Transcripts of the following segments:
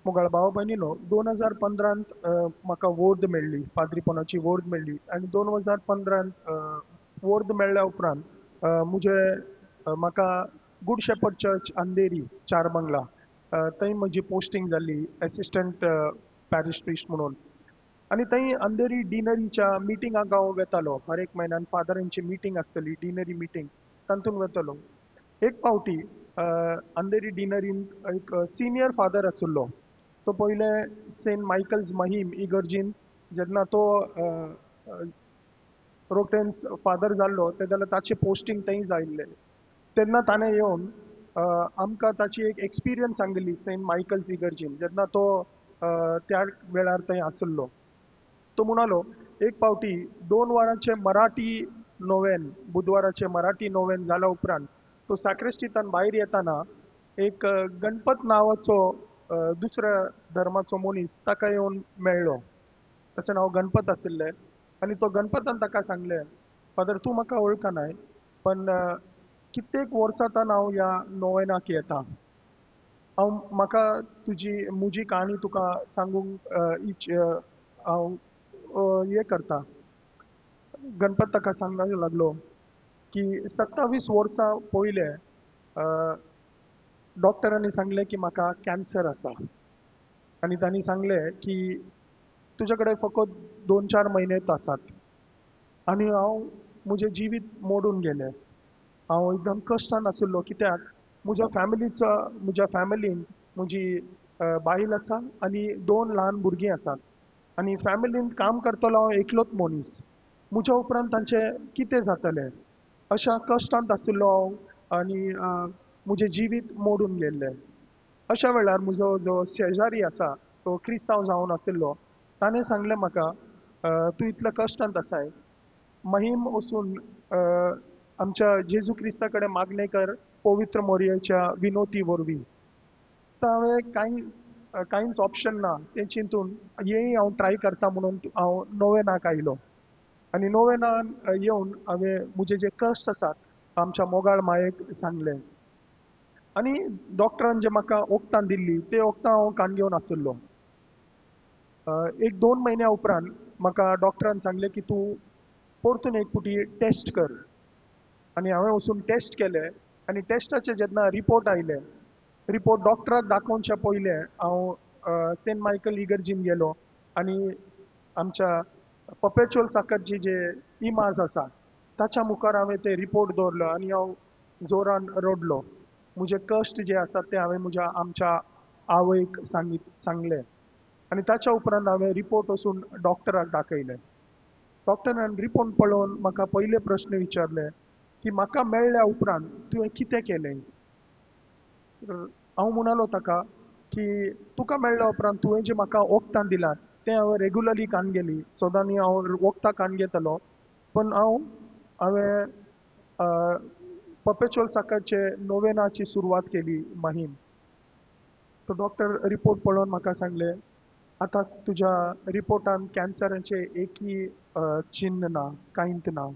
मोगाळ भाव भयणीनो 2015 म्हाका वोर्ड मेळ्ळी पाद्रीपणाची वोर्ड मेळ्ळी आनी 2015 वोर्ड मेळ्ळ्या उपरांत म्हाका गुड शेपर्ड चर्च अंधेरी चार बंगला थंय म्हजी पोस्टिंग जाल्ली एसिस्टंट पॅरिश प्रिस्ट म्हणून आनी थंय अंधेरी डिनरीच्या मिटिंगाक हांव वेतालो हर एक म्हयन्यान फादरांची मिटींग आसतली डिनरी मिटींग तातूंत वेतालो एक फावटी अंधेरी डिनरीन एक सिनियर फादर आशिल्लो तो पयले सेंट मायकल्स महिम इगर्जीन जेन्ना तो रोटेन्स फादर जाल्लो तेन्ना ताचें पोस्टींग थंय जाल्लें तेन्ना ताणें येवन आमकां ताची एक एक्सपिरियन्स सांगली सेंट मायकल्स इगर्जीन जेन्ना तो त्या वेळार थंय आसलो तो म्हणालो एक फावटी 2 वरांचे मराठी नोवेन बुधवाराचे मराठी नोवेन जाल्या उपरांत तो सॅक्रिस्टींतल्यान भायर येताना एक गणपत नांवाचो दुसऱ्या धर्माचो मनीस ताका येवन मेळ्ळो ताचें नांव गणपत आशिल्लें आनी तो गणपतान ताका सांगलें फादर तूं म्हाका वळखनाय पण कित्येक वर्सांतान हांव ह्या नोवेनाक येता म्हाका म्हजी काणी तुका सांगूंक हांव हें करता गणपत ताका सांगूंक लागलो की 27 वर्सां पयले डॉक्टरांनी सांगलें की म्हाका कॅन्सर आसा आनी तांणी सांगलें की तुजे कडेन फकत 2-4 म्हयनेच आसात आनी हांव म्हजें जिवीत मोडून गेलें हांव एकदम कश्टान आशिल्लो कित्याक म्हज्या फॅमिलीन म्हजी बायल आसा आनी 2 ल्हान भुरगीं आसात आनी फॅमिलीन काम करतलो हांव एकलोच मनीस म्हज्या उपरांत तांचें कितें जातलें अशा कश्टांत आशिल्लो हांव आनी म्हजें जिवीत मोडून गेल्लें अशा वेळार म्हजो जो शेजारी आसा तो क्रिस्तांव जावन आशिल्लो ताणें सांगलें म्हाका तूं इतल्या कश्टांत आसाय महिम वचून आमच्या जेजू क्रिस्ता कडेन मागणें कर पवित्र मोरयेच्या विनोती वरवीं तर हांवें कांयच ऑप्शन ना तें चिंतून हेंय हांव ट्राय करता म्हणून हांव नोवेनाक आयलो आनी नोवेनान येवन हांवें म्हजे जे कश्ट आसात आमच्या मोगाळ मायेक सांगले आनी डॉक्टरान जे म्हाका वखदां दिल्लीं तें वखदां हांव काणगेवन आशिल्लो एक 2 म्हयन्या उपरांत म्हाका डॉक्टरान सांगलें की तूं परतून एक फावटी टेस्ट कर आनी हांवें वचून टेस्ट केले आनी टेस्टाचे जेन्ना रिपोर्ट आयले रिपोर्ट डॉक्टराक दाखोवच्या पयलें हांव सेंट मायकल इगर्जीन गेलो आनी आमच्या पपेच्युअल साकरची जे इमाज आसा ताच्या मुखार हांवें ते रिपोर्ट दवरलो आनी हांव जोरान रडलो म्हजे कश्ट जे आसात ते हांवें आमच्या आवयक सांगले आनी ताच्या उपरांत हांवें रिपोर्ट वचून डॉक्टराक दाखयले डॉक्टरान रिपोर्ट पळोवन म्हाका पयले प्रस्न विचारले की म्हाका मेळ्ळ्या उपरांत तुवें कितें केलें हांव म्हणालो ताका की तुका मेळ्ळ्या उपरांत तुवें जी म्हाका वखदां दिलात तें हांवें रेगुलरली काणगेलीं सदांनी हांव वखदां काणगेतालो पण हांवें पपेच्युअल साकरचे नोवेनाची सुरवात केली महिम तो डॉक्टर रिपोर्ट पळोवन म्हाका सांगले आतां तुज्या रिपोर्टान कॅन्सराचें एकय चिन्ह ना कांयत ना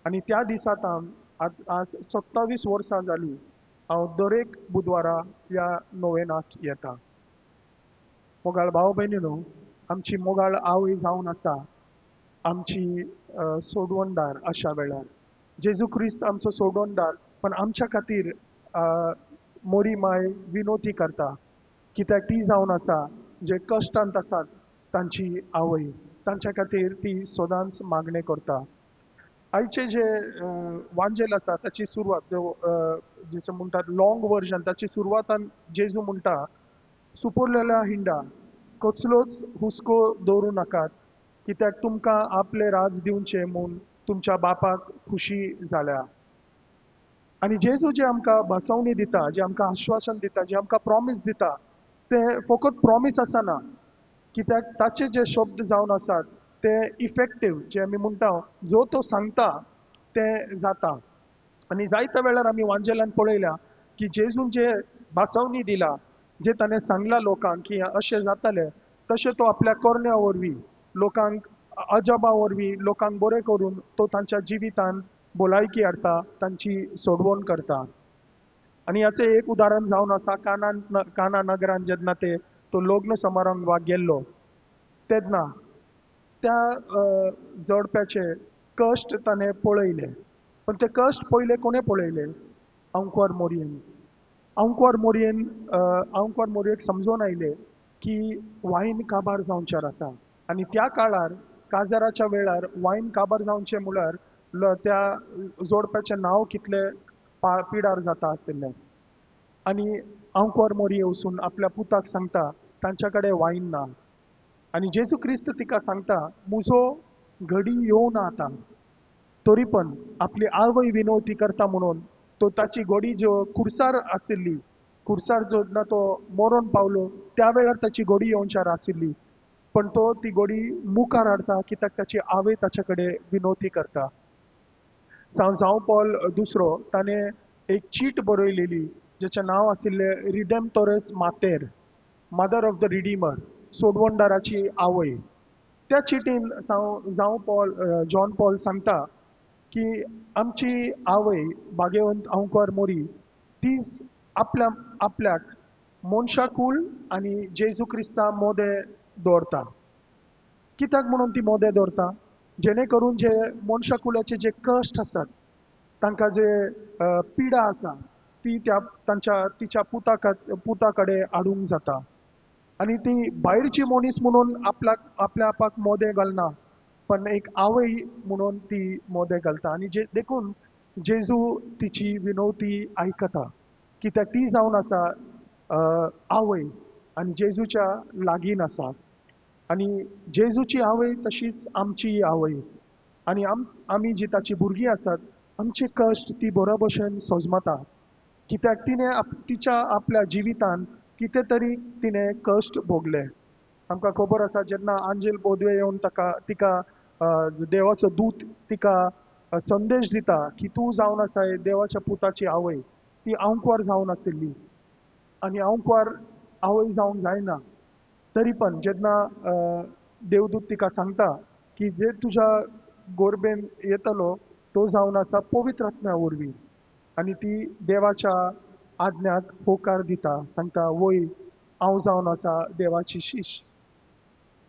आनी त्या दिसांतान आज 27 वर्सां जालीं हांव दर एक बुधवारा ह्या नोवेनाक येता मोगाळ भाव भयणीनो आमची मोगाळ आवय जावन आसा आमची सोडवणदार अशा वेळार जेजू क्रिस्त आमचो सोडवणदार पण आमच्या खातीर मोरी माय विनोती करता कित्याक ती जावन आसा जे कश्टांत आसात तांची आवय तांच्या खातीर ती सदांच मागणें करता आयचे जे वांजेल आसा ताची सुरवात जेचो म्हणटात लॉंग वर्जन ताची सुरवातान जेजू म्हणटा सुपुरलेल्या हिंडा कसलोच हुस्को दवरूं नाकात कित्याक तुमकां आपले राज दिवचें म्हूण तुमच्या बापाक खुशी जाल्या आनी जेजू जे आमकां बसवणी दिता जे आमकां आश्वासन दिता जे आमकां प्रॉमीस दिता ते फकत प्रॉमीस आसना कित्याक ताचे जे शब्द जावन आसात ते इफेक्टीव जे आमी म्हणटा जो तो सांगता ते जाता आनी जायत्या वेळार आमी वांजेलान पळयल्या की जेजून जे भासावणी दिला जे ताणें सांगला लोकांक की अशें जातलें तशें तो आपल्या कर्ण्या वरवीं लोकांक अजबा वरवीं लोकांक बरें करून तो तांच्या जिवितान भलायकी हाडटा तांची सोडवण करता आणि याचे एक उदाहरण जावन आसा काना नगरान जेन्ना तो लग्न समारंभाक गेल्लो तेन्ना त्या जोडप्याचे कश्ट ताणें पळयले. पण ते कश्ट पयले कोणे पळयले? आंकवार मोरयेन. आंकवार मोरयेक समजून आयले की वायन काबार जावंचार आसा. आनी त्या काळार काजाराच्या वेळार वायन काबार जावचें म्हळ्यार त्या जोडप्याचें नांव कितलें पिडार जाता आशिल्लें. आनी आंकवार मोरये वचून आपल्या पुताक सांगता तांच्या कडेन वायन ना. आनी जेजू क्रिस्त तिका सांगता म्हजो घडी येवं ना आतां. तरी पण आपली आवय विनवती करता म्हणून तो ताची घोडी ज्यो खुर्सार आशिल्ली, खुर्सार जेन्ना तो मरोन पावलो त्या वेळार ताची घोडी येवचार आशिल्ली. पण तो ती घोडी मुखार हाडटा कित्याक ताची आवय ताचे कडेन विनवती करता. जावं पॉल दुसरो ताणें एक चीट बरयलेली जेचें नांव आशिल्लें रिडेम्टोरस मातेर, मदर ऑफ द रिडीमर, सोडवणदाराची आवय. त्या चिटीन जॉन पॉल सांगता की आमची आवय भाग्यवंत आंकवार मोरी तीच आपल्याक मनशाकूळ आनी जेजू क्रिस्ता मोदें दवरता. कित्याक म्हणून ती मोदें दवरता? जेणे करून जे मनशाकुलाचे जे कश्ट आसात, तांकां जे पिडा आसा ती तिच्या पुता कडेन हाडूंक जाता. आनी ती भायरची मनीस म्हणून आपल्या आपाक मोदें घालना, पण एक आवय म्हणून ती मोदें घालता. आनी देखून जेजू तिची विनवती आयकता कित्याक ती जावन आसा आवय आनी जेजूच्या लागीं आसा. आनी जेजूची आवय तशीच आमची आवय. आनी आमी जी ताची भुरगीं आसात आमचे कश्ट ती बऱ्या भशेन सोजमता कित्याक तिच्या आपल्या जिवितान कितें तरी तिणें कश्ट भोगले. आमकां खबर आसा जेन्ना आंजेल बोदवे येवन तिका देवाचो दूत तिका संदेश दिता की तूं जावन आसाय देवाच्या पुताची आवय, ती आंकवार जावन आशिल्ली आनी आंकवार आवय जावंक जायना. तरी पण जेन्ना देवदूत तिका सांगता की जे तुज्या गोरबेन येतलो तो जावन आसा पवित्र आत्म्या वरवीं, आनी ती देवाच्या आज्ञाक होकार दिता, सांगता वय हांव जावन आसा देवाची शीश.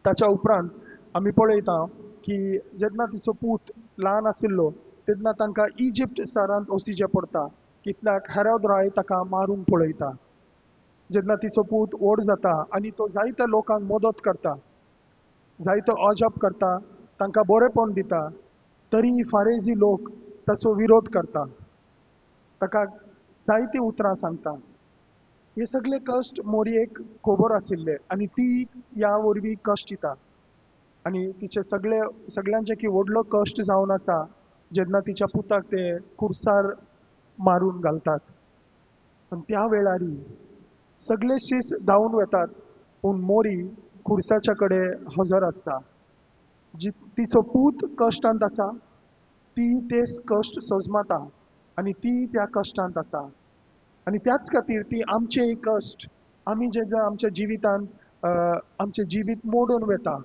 ताच्या उपरांत आमी पळयता की जेन्ना तिचो पूत ल्हान आशिल्लो तेन्ना तांकां इजिप्त शारांत वचचें पडटा कित्याक हेरोद राय ताका मारूंक पळयता. जेन्ना तिचो पूत व्हड जाता आनी तो जायत्या लोकांक मदत करता, जायतो अजाप करता, तांकां बरेपण दिता, तरी फारेजी लोक ताचो विरोध करता, ताका जायतीं उतरां सांगता. हे सगळे कश्ट मोरयेक खबर आशिल्ले आनी ती ह्या वरवीं कश्ट दिता. आनी तिचे सगळ्यांचे की व्हडलो कश्ट जावन आसा जेन्ना तिच्या पुताक ते खुर्सार मारून घालतात. पण त्या वेळारी सगळे शीस धांवन वेतात पूण मोरी खुर्साच्या कडेन हजर आसता. तिचो पूत कश्टांत आसा, ती तेच कश्ट सोजमाता आनी ती त्या कश्टांत आसा. आनी त्याच खातीर ती आमचे कश्ट आमी जेन्ना आमच्या जिवितान आमचें जिवीत मोडून वेता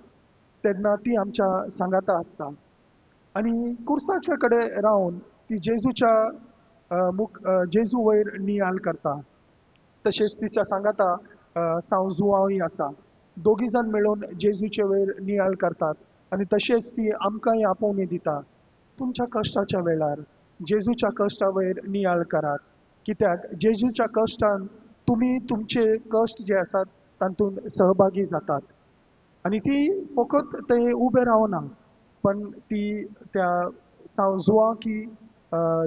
तेन्ना ती आमच्या सांगाता आसता. आनी कुर्साच्या कडेन रावन ती जेजू वयर नियाल करता. तशेंच तिच्या सांगाता सांजुआवय आसा. दोगी जाण मेळून जेजूचे वयर नियाल करतात आनी तशेंच ती आमकांय आपोवणी दिता. तुमच्या कश्टाच्या वेळार जेजूच्या कश्टा वयर नियाळ करात कित्याक जेजूच्या कश्टान तुमी तुमचे कश्ट जे आसात तातूंत सहभागी जातात. आनी ती फकत थंय उबे रावना पण ती त्या सांजुआकी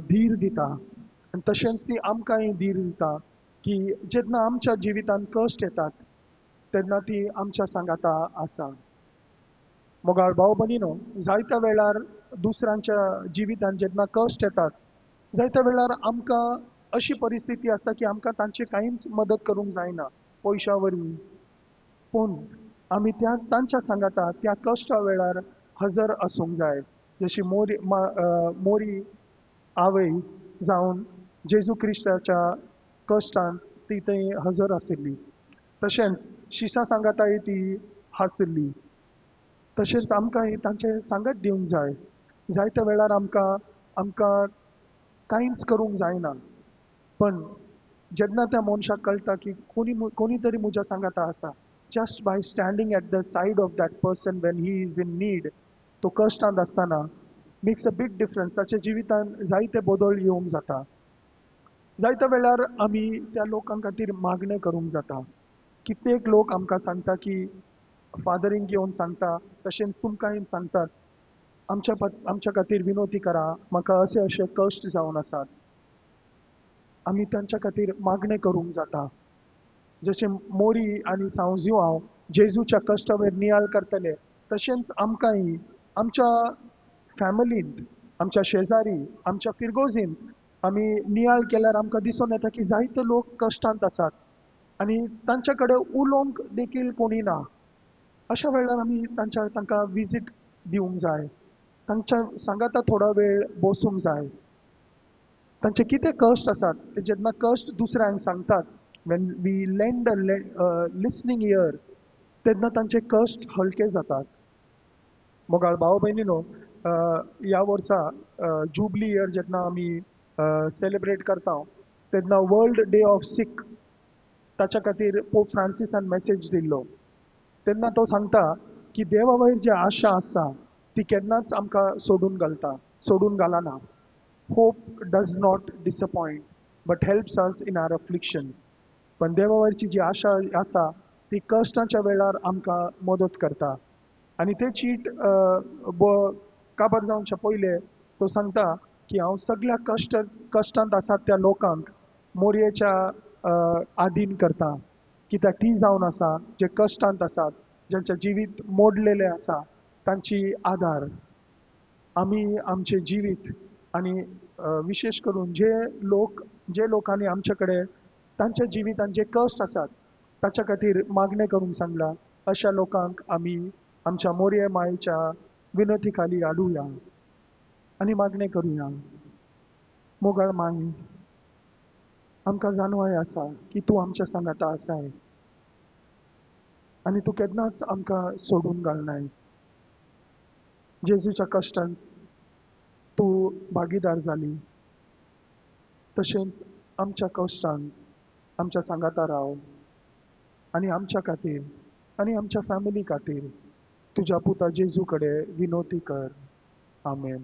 धीर दिता. आनी तशेंच ती आमकांय धीर दिता की जेन्ना आमच्या जिवितान कश्ट येतात तेन्ना ती आमच्या सांगाता आसा. मोगाळ भाव भगिनो, जायत्या वेळार दुसऱ्यांच्या जिवितान जेन्ना कश्ट येतात जायत्या वेळार आमकां अशी परिस्थिती आसता की आमकां तांची कांयच मदत करूंक जायना पयशा वरवीं. पूण आमी तांच्या सांगाता त्या कश्टा वेळार हजर आसूंक जाय. जशी मोरी आवय जावन जेजू क्रिस्ताच्या कश्टान ती थंय हजर आशिल्ली, तशेंच शिसा सांगाताय ती आशिल्ली. तशेंच आमकांय तांचे सांगत दिवंक जाय. जायत्या वेळार आमकां कांयच करूंक जायना पण जेन्ना त्या मनशाक कळटा की कोणी तरी म्हज्या सांगाता आसा, just by standing at the side of that person when he is in need, तो कश्टांत आसतना मेक्स अ बिग डिफरन्स. ताच्या जिवितान जायते बदल येवंक जाता. जायत्या वेळार आमी त्या लोकां खातीर मागणें करूंक जाता. कित्येक लोक आमकां सांगता की फादरींक येवन सांगता, तशेंच तुमकांय सांगतात, आमच्या खातीर विनोती करा, म्हाका अशे अशे कश्ट जावन आसात. आमी तांच्या खातीर मागणें करूंक जाता. जशें मोरी आनी सांवजिवांव जेजूच्या कश्टा वयर नियाळ करतले, तशेंच आमकांय आमच्या फॅमिलींत, आमच्या शेजारी, आमच्या फिरगोजींत आमी नियाळ केल्यार आमकां दिसून येता की जायते लोक कश्टांत आसात आनी तांचे कडेन उलोवंक देखील कोणी ना. अशा वेळार आमी तांकां विजीट दिवंक जाय. तांच्या सांगाता थोडो वेळ बसूंक जाय. तांचे कितें कश्ट आसात ते जेन्ना कश्ट दुसऱ्यांक सांगतात, when we lend a listening ear, तेन्ना तांचे कश्ट हलके जातात. मोगाळ भाव भयणीनो, ह्या वर्सा जुबली इयर जेन्ना आमी सेलिब्रेट करता, तेन्ना वर्ल्ड डे ऑफ सीख ताच्या खातीर पोप फ्रांसिसान मेसेज दिल्लो. तेन्ना तो सांगता की देवा वयर जी आशा आसा ती केन्नाच आमकां सोडून घालना. Hope does not disappoint but helps us in our afflictions. पण देवा वयरची जी आशा आसा ती कश्टाच्या वेळार आमकां मदत करता. आनी ते चीट काबार जावचे पयले तो सांगता की हांव सगळ्या कश्टांत आसात त्या लोकांक मोरयेच्या आधीन करता. कित्याक ती जावन आसा जे कश्टांत आसात, ज्यांचे जिवीत मोडलेले आसा, तांची आदार. आमी आमचे जिवीत आनी विशेश करून जे लोकांनी आमचे कडेन तांच्या जिवितांत जे कश्ट आसात ताच्या खातीर मागणें करूंक सांगला, अशा लोकांक आमी आमच्या मोरये मायेच्या विनोती खाली हाडुया आनी मागणें करुया. मोगाळ माय, आमकां जाणवाय आसा की तूं आमच्या सांगाता आसाय आनी तूं केन्नाच आमकां सोडून घालनाय. जेजूच्या कश्टांत तूं भागीदार जाली, तशेंच आमच्या कश्टांत आमच्या सांगाता राव आनी आमच्या खातीर आनी आमच्या फॅमिली खातीर तुज्या पुता जेजू कडेन विनोती कर. आमेन.